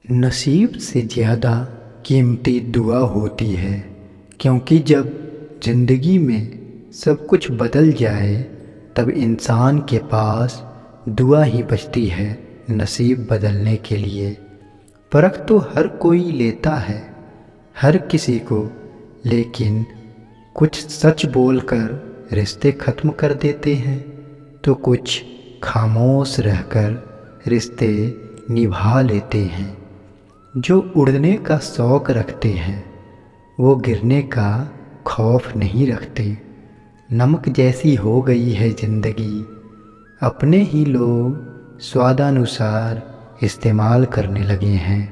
नसीब से ज़्यादा कीमती दुआ होती है, क्योंकि जब ज़िंदगी में सब कुछ बदल जाए तब इंसान के पास दुआ ही बचती है नसीब बदलने के लिए। परख तो हर कोई लेता है, हर किसी को, लेकिन कुछ सच बोलकर रिश्ते ख़त्म कर देते हैं तो कुछ खामोश रहकर रिश्ते निभा लेते हैं। जो उड़ने का शौक़ रखते हैं वो गिरने का खौफ नहीं रखते। नमक जैसी हो गई है ज़िंदगी, अपने ही लोग स्वादानुसार इस्तेमाल करने लगे हैं।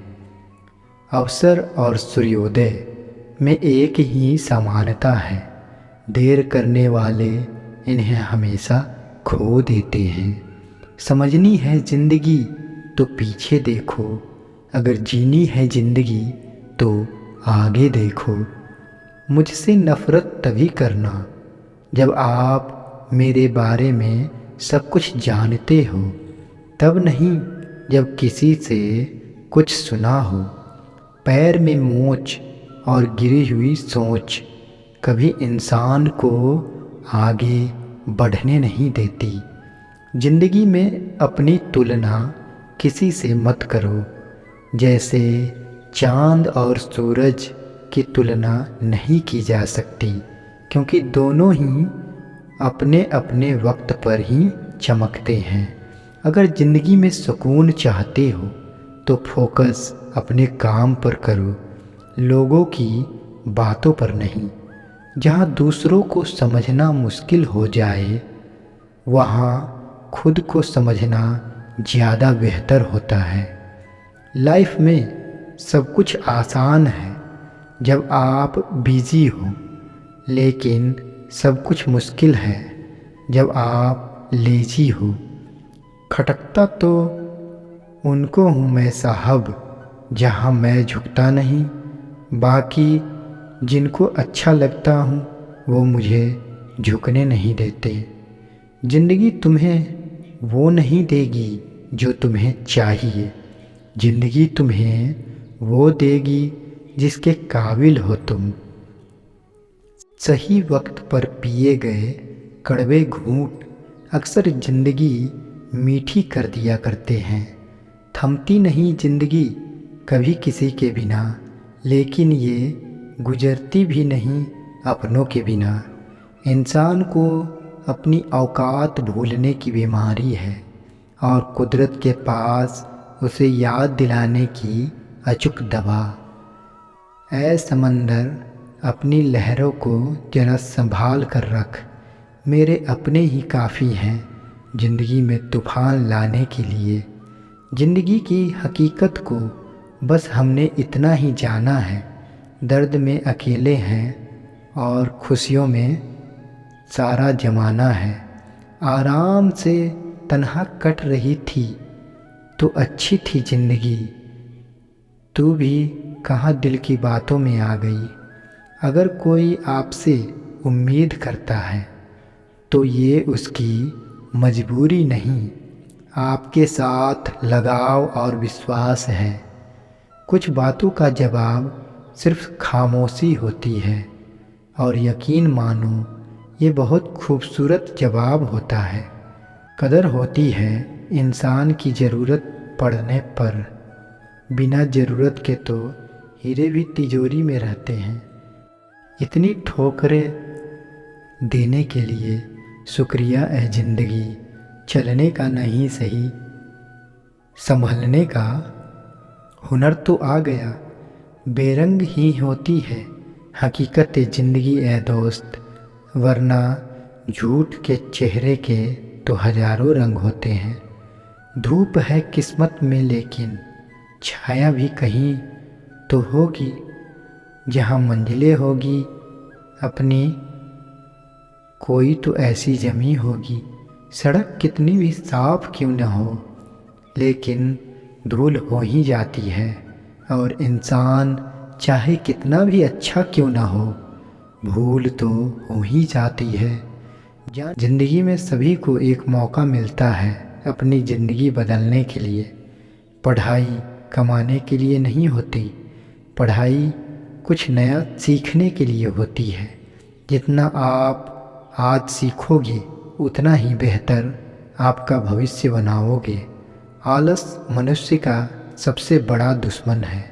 अवसर और सूर्योदय में एक ही समानता है, देर करने वाले इन्हें हमेशा खो देते हैं। समझनी है ज़िंदगी तो पीछे देखो, अगर जीनी है ज़िंदगी तो आगे देखो। मुझसे नफ़रत तभी करना जब आप मेरे बारे में सब कुछ जानते हो, तब नहीं जब किसी से कुछ सुना हो। पैर में मोच और गिरी हुई सोच कभी इंसान को आगे बढ़ने नहीं देती। ज़िंदगी में अपनी तुलना किसी से मत करो, जैसे चाँद और सूरज की तुलना नहीं की जा सकती, क्योंकि दोनों ही अपने अपने वक्त पर ही चमकते हैं। अगर ज़िंदगी में सुकून चाहते हो तो फोकस अपने काम पर करो, लोगों की बातों पर नहीं। जहाँ दूसरों को समझना मुश्किल हो जाए वहाँ खुद को समझना ज़्यादा बेहतर होता है। लाइफ में सब कुछ आसान है जब आप बिज़ी हो, लेकिन सब कुछ मुश्किल है जब आप लेज़ी हो। खटकता तो उनको हूँ मैं साहब जहाँ मैं झुकता नहीं, बाकी जिनको अच्छा लगता हूँ वो मुझे झुकने नहीं देते। ज़िंदगी तुम्हें वो नहीं देगी जो तुम्हें चाहिए, ज़िंदगी तुम्हें वो देगी जिसके काबिल हो तुम। सही वक्त पर पिए गए कड़वे घूंट अक्सर ज़िंदगी मीठी कर दिया करते हैं। थमती नहीं ज़िंदगी कभी किसी के बिना, लेकिन ये गुजरती भी नहीं अपनों के बिना। इंसान को अपनी औकात भूलने की बीमारी है और कुदरत के पास उसे याद दिलाने की अचूक दवा। ऐ समंदर अपनी लहरों को जरा संभाल कर रख, मेरे अपने ही काफ़ी हैं ज़िंदगी में तूफ़ान लाने के लिए। ज़िंदगी की हकीकत को बस हमने इतना ही जाना है, दर्द में अकेले हैं और खुशियों में सारा ज़माना है। आराम से तन्हा कट रही थी तो अच्छी थी ज़िंदगी, तू भी कहाँ दिल की बातों में आ गई। अगर कोई आपसे उम्मीद करता है तो ये उसकी मजबूरी नहीं, आपके साथ लगाव और विश्वास है। कुछ बातों का जवाब सिर्फ खामोशी होती है, और यकीन मानो ये बहुत खूबसूरत जवाब होता है। कदर होती है इंसान की ज़रूरत पड़ने पर, बिना ज़रूरत के तो हीरे भी तिजोरी में रहते हैं। इतनी ठोकरें देने के लिए शुक्रिया है ज़िंदगी, चलने का नहीं सही संभलने का हुनर तो आ गया। बेरंग ही होती है हकीकत ज़िंदगी ए दोस्त, वरना झूठ के चेहरे के तो हज़ारों रंग होते हैं। धूप है किस्मत में लेकिन छाया भी कहीं तो होगी, जहाँ मंजिलें होगी अपनी कोई तो ऐसी जमी होगी। सड़क कितनी भी साफ क्यों न हो, लेकिन धूल हो ही जाती है, और इंसान चाहे कितना भी अच्छा क्यों ना हो, भूल तो हो ही जाती है। ज़िंदगी में सभी को एक मौका मिलता है अपनी ज़िंदगी बदलने के लिए। पढ़ाई, कमाने के लिए नहीं होती। पढ़ाई कुछ नया सीखने के लिए होती है। जितना आप आज सीखोगे उतना ही बेहतर आपका भविष्य बनाओगे। आलस मनुष्य का सबसे बड़ा दुश्मन है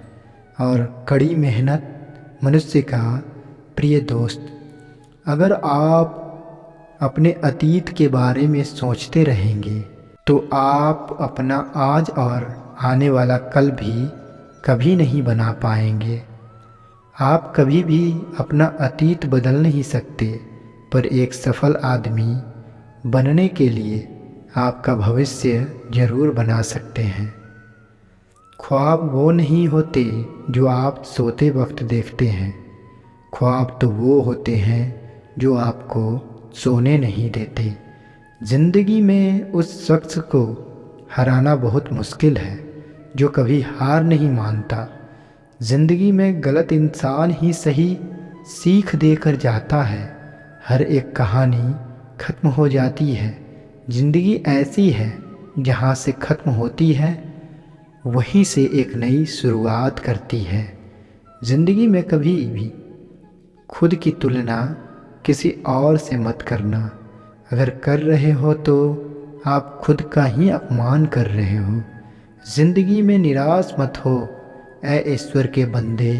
और कड़ी मेहनत मनुष्य का प्रिय दोस्त। अगर आप अपने अतीत के बारे में सोचते रहेंगे तो आप अपना आज और आने वाला कल भी कभी नहीं बना पाएंगे। आप कभी भी अपना अतीत बदल नहीं सकते, पर एक सफल आदमी बनने के लिए आपका भविष्य जरूर बना सकते हैं। ख्वाब वो नहीं होते जो आप सोते वक्त देखते हैं, ख्वाब तो वो होते हैं जो आपको सोने नहीं देते। ज़िंदगी में उस शख्स को हराना बहुत मुश्किल है जो कभी हार नहीं मानता। ज़िंदगी में गलत इंसान ही सही सीख देकर जाता है। हर एक कहानी ख़त्म हो जाती है। ज़िंदगी ऐसी है जहाँ से ख़त्म होती है वहीं से एक नई शुरुआत करती है। ज़िंदगी में कभी भी खुद की तुलना किसी और से मत करना। अगर कर रहे हो तो आप खुद का ही अपमान कर रहे हो। ज़िंदगी में निराश मत हो ऐ ईश्वर के बंदे।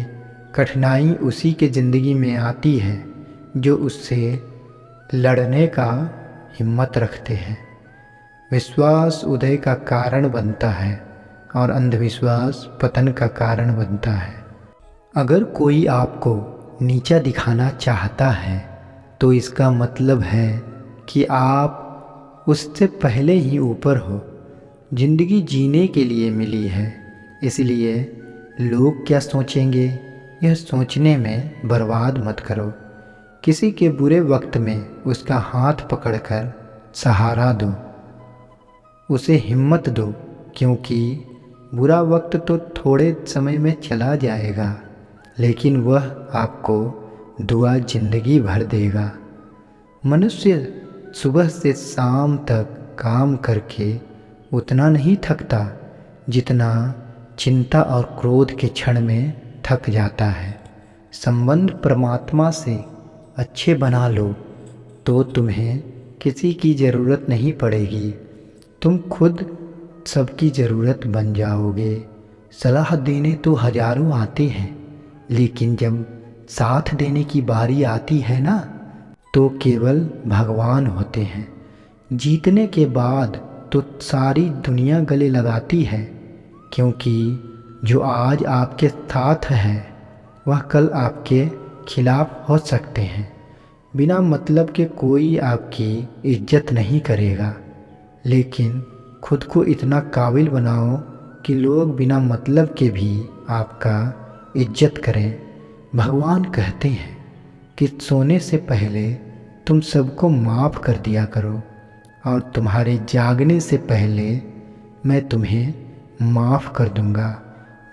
कठिनाई उसी के ज़िंदगी में आती है जो उससे लड़ने का हिम्मत रखते हैं। विश्वास उदय का कारण बनता है और अंधविश्वास पतन का कारण बनता है। अगर कोई आपको नीचा दिखाना चाहता है तो इसका मतलब है कि आप उससे पहले ही ऊपर हो। ज़िंदगी जीने के लिए मिली है, इसलिए लोग क्या सोचेंगे यह सोचने में बर्बाद मत करो। किसी के बुरे वक्त में उसका हाथ पकड़कर सहारा दो, उसे हिम्मत दो, क्योंकि बुरा वक्त तो थोड़े समय में चला जाएगा लेकिन वह आपको दुआ ज़िंदगी भर देगा। मनुष्य सुबह से शाम तक काम करके उतना नहीं थकता जितना चिंता और क्रोध के क्षण में थक जाता है। संबंध परमात्मा से अच्छे बना लो तो तुम्हें किसी की ज़रूरत नहीं पड़ेगी। तुम खुद सबकी ज़रूरत बन जाओगे। सलाह देने तो हज़ारों आते हैं, लेकिन जब साथ देने की बारी आती है ना तो केवल भगवान होते हैं। जीतने के बाद तो सारी दुनिया गले लगाती है, क्योंकि जो आज आपके साथ है वह कल आपके खिलाफ हो सकते हैं। बिना मतलब के कोई आपकी इज्जत नहीं करेगा, लेकिन खुद को इतना काबिल बनाओ कि लोग बिना मतलब के भी आपका इज्जत करें। भगवान कहते हैं कि सोने से पहले तुम सबको माफ़ कर दिया करो और तुम्हारे जागने से पहले मैं तुम्हें माफ़ कर दूंगा।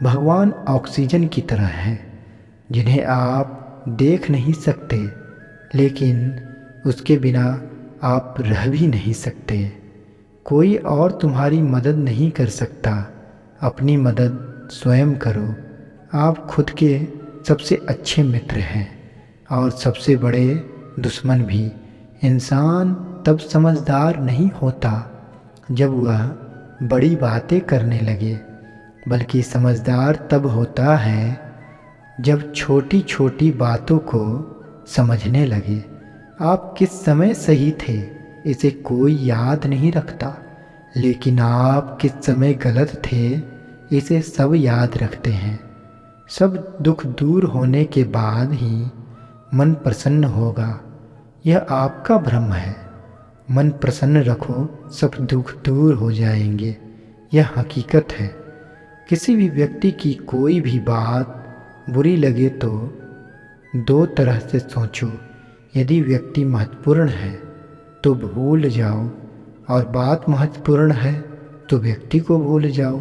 भगवान ऑक्सीजन की तरह हैं जिन्हें आप देख नहीं सकते, लेकिन उसके बिना आप रह भी नहीं सकते। कोई और तुम्हारी मदद नहीं कर सकता, अपनी मदद स्वयं करो। आप खुद के सबसे अच्छे मित्र हैं और सबसे बड़े दुश्मन भी। इंसान तब समझदार नहीं होता जब वह बड़ी बातें करने लगे, बल्कि समझदार तब होता है जब छोटी छोटी बातों को समझने लगे। आप किस समय सही थे इसे कोई याद नहीं रखता, लेकिन आप किस समय गलत थे इसे सब याद रखते हैं। सब दुख दूर होने के बाद ही मन प्रसन्न होगा, यह आपका भ्रम है। मन प्रसन्न रखो, सब दुख दूर हो जाएंगे, यह हकीकत है। किसी भी व्यक्ति की कोई भी बात बुरी लगे तो दो तरह से सोचो। यदि व्यक्ति महत्वपूर्ण है तो भूल जाओ, और बात महत्वपूर्ण है तो व्यक्ति को भूल जाओ।